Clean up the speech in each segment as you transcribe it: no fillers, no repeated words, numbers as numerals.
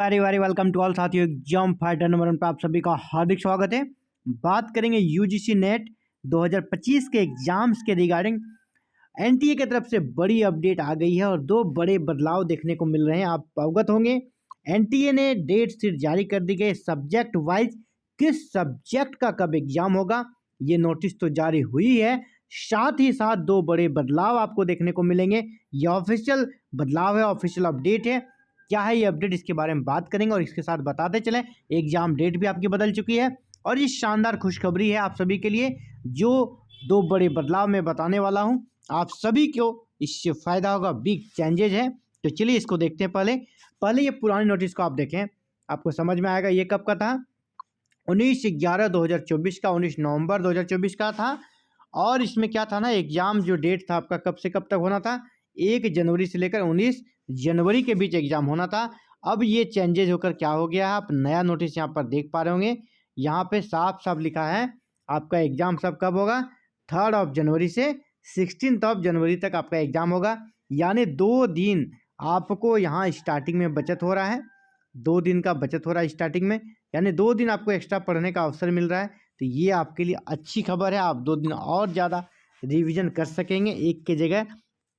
Very very welcome to all साथियों। Exam fighter number 1 पर आप सभी का हार्दिक स्वागत है। बात करेंगे यूजीसी नेट 2025 के एग्जाम्स के रिगार्डिंग। एनटीए की तरफ से बड़ी अपडेट आ गई है और दो बड़े बदलाव देखने को मिल रहे हैं, आप अवगत होंगे। एनटीए ने डेट शीट जारी कर दी गई, सब्जेक्ट वाइज किस सब्जेक्ट का कब एग्जाम होगा ये नोटिस तो जारी हुई है, साथ ही साथ दो बड़े बदलाव आपको देखने को मिलेंगे। ये ऑफिशियल बदलाव है, ऑफिशियल अपडेट है। क्या है ये अपडेट, इसके बारे में बात करेंगे और इसके साथ बताते चलें एग्जाम डेट भी आपकी बदल चुकी है और ये शानदार खुशखबरी है आप सभी के लिए। जो दो बड़े बदलाव मैं बताने वाला हूं, आप सभी को इससे फायदा होगा, बिग चेंजेज है। तो चलिए इसको देखते हैं। पहले पहले ये पुरानी नोटिस को आप देखें, आपको समझ में आएगा ये कब का था। 19/11/2024 का, 19 नवंबर 2024 का था। और इसमें क्या था ना, एग्जाम जो डेट था आपका कब से कब तक होना था, 1 जनवरी से लेकर 19 जनवरी के बीच एग्जाम होना था। अब ये चेंजेज होकर क्या हो गया है, आप नया नोटिस यहाँ पर देख पा रहे होंगे। यहाँ पे साफ साफ लिखा है आपका एग्जाम सब कब होगा, 3 जनवरी से 16 जनवरी तक आपका एग्जाम होगा। यानी 2 दिन आपको यहाँ स्टार्टिंग में बचत हो रहा है, 2 दिन का बचत हो रहा है स्टार्टिंग में, यानी 2 दिन आपको एक्स्ट्रा पढ़ने का अवसर मिल रहा है। तो ये आपके लिए अच्छी खबर है, आप 2 दिन और ज़्यादा रिवीजन कर सकेंगे। एक की जगह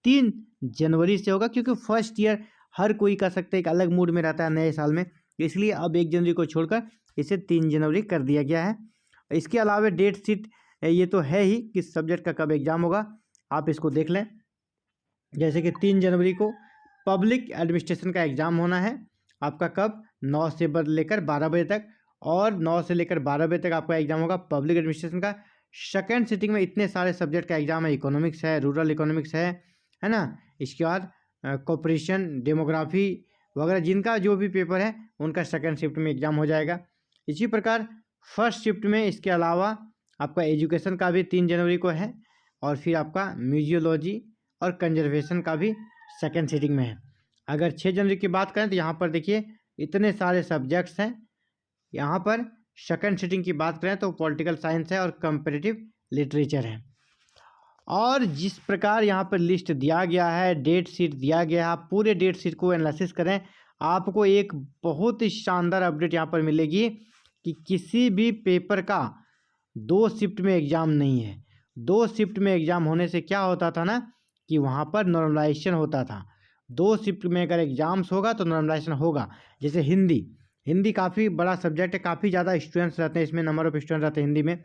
3 जनवरी से होगा, क्योंकि फर्स्ट ईयर हर कोई कर सकता है, एक अलग मूड में रहता है नए साल में, इसलिए अब 1 जनवरी को छोड़कर इसे 3 जनवरी कर दिया गया है। इसके अलावा डेट शीट ये तो है ही किस सब्जेक्ट का कब एग्जाम होगा, आप इसको देख लें। जैसे कि 3 जनवरी को पब्लिक एडमिनिस्ट्रेशन का एग्ज़ाम होना है आपका, कब 9 से लेकर 12 बजे तक, और 9 से लेकर 12 बजे तक आपका एग्जाम होगा पब्लिक एडमिनिस्ट्रेशन का। सेकेंड सिटिंग में इतने सारे सब्जेक्ट का एग्जाम है, इकोनॉमिक्स है, रूरल इकोनॉमिक्स है ना, इसके बाद कॉपरेशन, डेमोग्राफी वगैरह, जिनका जो भी पेपर है उनका सेकेंड शिफ्ट में एग्जाम हो जाएगा। इसी प्रकार फर्स्ट शिफ्ट में इसके अलावा आपका एजुकेशन का भी 3 जनवरी को है, और फिर आपका म्यूजियोलॉजी और कंजर्वेशन का भी सेकेंड सिटिंग में है। अगर 6 जनवरी की बात करें तो यहाँ पर देखिए इतने सारे सब्जेक्ट्स हैं। यहाँ पर सेकेंड सिटिंग की बात करें तो पॉलिटिकल साइंस है और कंपेरेटिव लिटरेचर है। और जिस प्रकार यहाँ पर लिस्ट दिया गया है, डेट शीट दिया गया है, आप पूरे डेट शीट को एनालिसिस करें, आपको एक बहुत ही शानदार अपडेट यहाँ पर मिलेगी कि किसी भी पेपर का 2 शिफ्ट में एग्ज़ाम नहीं है। 2 शिफ्ट में एग्ज़ाम होने से क्या होता था ना, कि वहाँ पर नॉर्मलाइजेशन होता था। 2 शिफ्ट में अगर एग्जाम्स होगा तो नॉर्मलाइजेशन होगा। जैसे हिंदी काफ़ी बड़ा सब्जेक्ट है, काफ़ी ज़्यादा स्टूडेंट्स रहते हैं इसमें, नंबर ऑफ स्टूडेंट रहते हैं हिंदी में,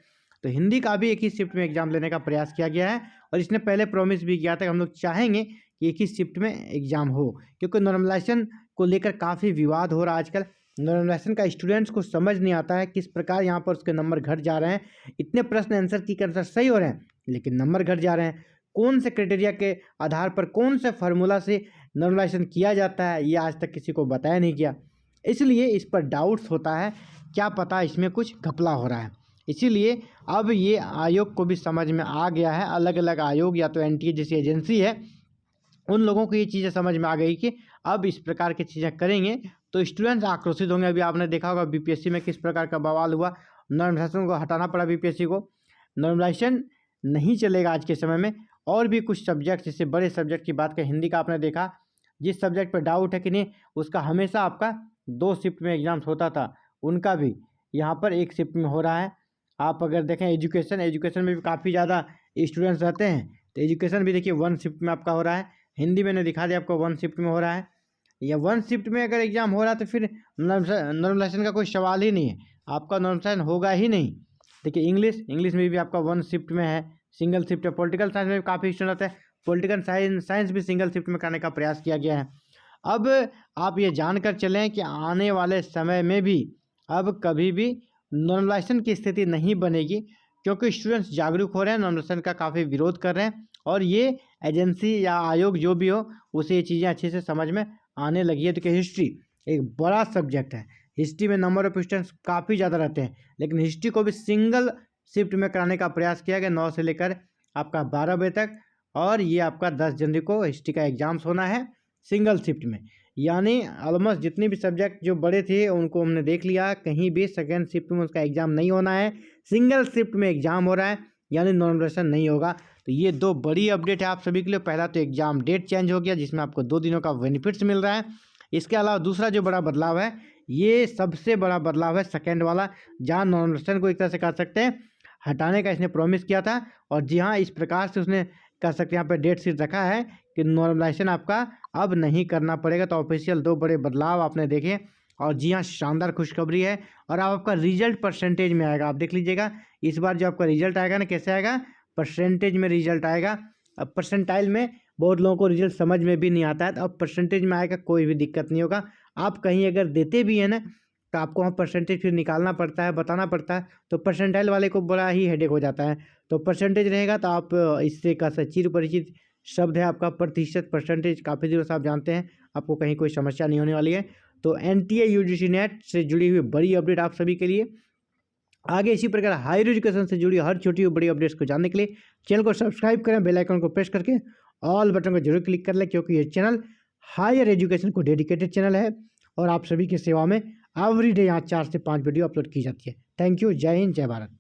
तो हिंदी का भी एक ही शिफ्ट में एग्जाम लेने का प्रयास किया गया है। और इसने पहले प्रॉमिस भी किया था कि हम लोग चाहेंगे कि एक ही शिफ्ट में एग्जाम हो, क्योंकि नॉर्मलाइजेशन को लेकर काफ़ी विवाद हो रहा है आजकल। नॉर्मलाइजेशन का स्टूडेंट्स को समझ नहीं आता है किस प्रकार यहाँ पर उसके नंबर घट जा रहे हैं। इतने प्रश्न आंसर की आंसर सही हो रहे हैं लेकिन नंबर घट जा रहे हैं। कौन से क्राइटेरिया के आधार पर, कौन से फार्मूला से नॉर्मलाइजेशन किया जाता है, ये आज तक किसी को बताया नहीं गया, इसलिए इस पर डाउट्स होता है, क्या पता इसमें कुछ घपला हो रहा है। इसीलिए अब ये आयोग को भी समझ में आ गया है, अलग अलग आयोग या तो एनटीए जैसी एजेंसी है, उन लोगों को ये चीज़ें समझ में आ गई कि अब इस प्रकार की चीज़ें करेंगे तो स्टूडेंट्स आक्रोशित होंगे। अभी आपने देखा होगा बीपीएससी में किस प्रकार का बवाल हुआ, नॉर्मलाइजेशन को हटाना पड़ा बीपीएससी को। नॉर्मलाइजेशन नहीं चलेगा आज के समय में। और भी कुछ सब्जेक्ट, जैसे बड़े सब्जेक्ट की बात करें, हिंदी का आपने देखा, जिस सब्जेक्ट पर डाउट है कि नहीं, उसका हमेशा आपका 2 शिफ्ट में एग्जाम्स होता था, उनका भी यहाँ पर 1 शिफ्ट में हो रहा है। आप अगर देखें एजुकेशन में भी काफ़ी ज़्यादा स्टूडेंट्स रहते हैं, तो एजुकेशन भी देखिए 1 शिफ्ट में आपका हो रहा है। हिंदी मैंने दिखा दिया आपको 1 शिफ्ट में हो रहा है, या 1 शिफ्ट में अगर एग्जाम हो रहा है तो फिर नॉर्मलाइजेशन का कोई सवाल ही नहीं है, आपका नॉर्मलाइजेशन होगा ही नहीं। देखिए इंग्लिश में भी आपका 1 शिफ्ट में है, सिंगल शिफ्ट है। पॉलिटिकल साइंस में भी काफ़ी स्टूडेंट रहते हैं, पॉलिटिकल साइंस भी सिंगल शिफ्ट में करने का प्रयास किया गया है। अब आप ये जानकर चलें कि आने वाले समय में भी अब कभी भी नॉर्मलाइजेशन की स्थिति नहीं बनेगी, क्योंकि स्टूडेंट्स जागरूक हो रहे हैं, नॉर्मलाइजेशन का काफ़ी विरोध कर रहे हैं, और ये एजेंसी या आयोग जो भी हो उसे ये चीज़ें अच्छे से समझ में आने लगी है। तो कि हिस्ट्री एक बड़ा सब्जेक्ट है, हिस्ट्री में नंबर ऑफ स्टूडेंट्स काफ़ी ज़्यादा रहते हैं, लेकिन हिस्ट्री को भी सिंगल शिफ्ट में कराने का प्रयास किया गया, 9 से लेकर आपका 12 बजे तक। और ये आपका 10 जनवरी को हिस्ट्री का एग्जाम्स होना है सिंगल शिफ्ट में। यानी ऑलमोस्ट जितने भी सब्जेक्ट जो बड़े थे उनको हमने देख लिया, कहीं भी सेकेंड शिफ्ट में उसका एग्ज़ाम नहीं होना है, सिंगल शिफ्ट में एग्ज़ाम हो रहा है, यानी नॉर्मलाइजेशन नहीं होगा। तो ये 2 बड़ी अपडेट है आप सभी के लिए। पहला तो एग्जाम डेट चेंज हो गया, जिसमें आपको 2 दिनों का बेनिफिट्स मिल रहा है। इसके अलावा दूसरा जो बड़ा बदलाव है, ये सबसे बड़ा बदलाव है सेकेंड वाला, जहाँ नॉर्मलाइजेशन को एक तरह से कह सकते हैं हटाने का इसने प्रॉमिस किया था। और जी हाँ, इस प्रकार से उसने कह सकते हैं यहाँ पे डेट शीट रखा है कि नॉर्मलाइजेशन आपका अब नहीं करना पड़ेगा। तो ऑफिशियल 2 बड़े बदलाव आपने देखे। और जी हाँ, शानदार खुशखबरी है। और अब आपका रिजल्ट परसेंटेज में आएगा, आप देख लीजिएगा इस बार जो आपका रिजल्ट आएगा ना, कैसे आएगा, परसेंटेज में रिजल्ट आएगा। अब परसेंटाइल में बहुत लोगों को रिजल्ट समझ में भी नहीं आता है, तो अब परसेंटेज में आएगा, कोई भी दिक्कत नहीं होगा। आप कहीं अगर देते भी हैं ना, तो आपको वहाँ परसेंटेज फिर निकालना पड़ता है, बताना पड़ता है, तो परसेंटाइल वाले को बड़ा ही हेडेक हो जाता है। तो परसेंटेज रहेगा तो आप इससे का चिर परिचित शब्द है आपका प्रतिशत, परसेंटेज काफ़ी दिनों से आप जानते हैं, आपको कहीं कोई समस्या नहीं होने वाली है। तो NTA UGC नेट से जुड़ी हुई बड़ी अपडेट आप सभी के लिए। आगे इसी प्रकार हायर एजुकेशन से जुड़ी हर छोटी और बड़ी अपडेट्स को जानने के लिए चैनल को सब्सक्राइब करें, बेल आइकन को प्रेस करके ऑल बटन को जरूर क्लिक कर लें, क्योंकि ये चैनल हायर एजुकेशन को डेडिकेटेड चैनल है और आप सभी की सेवा में एवरीडे यहाँ 4 से 5 वीडियो अपलोड की जाती है। Thank you. जय हिंद, जय भारत।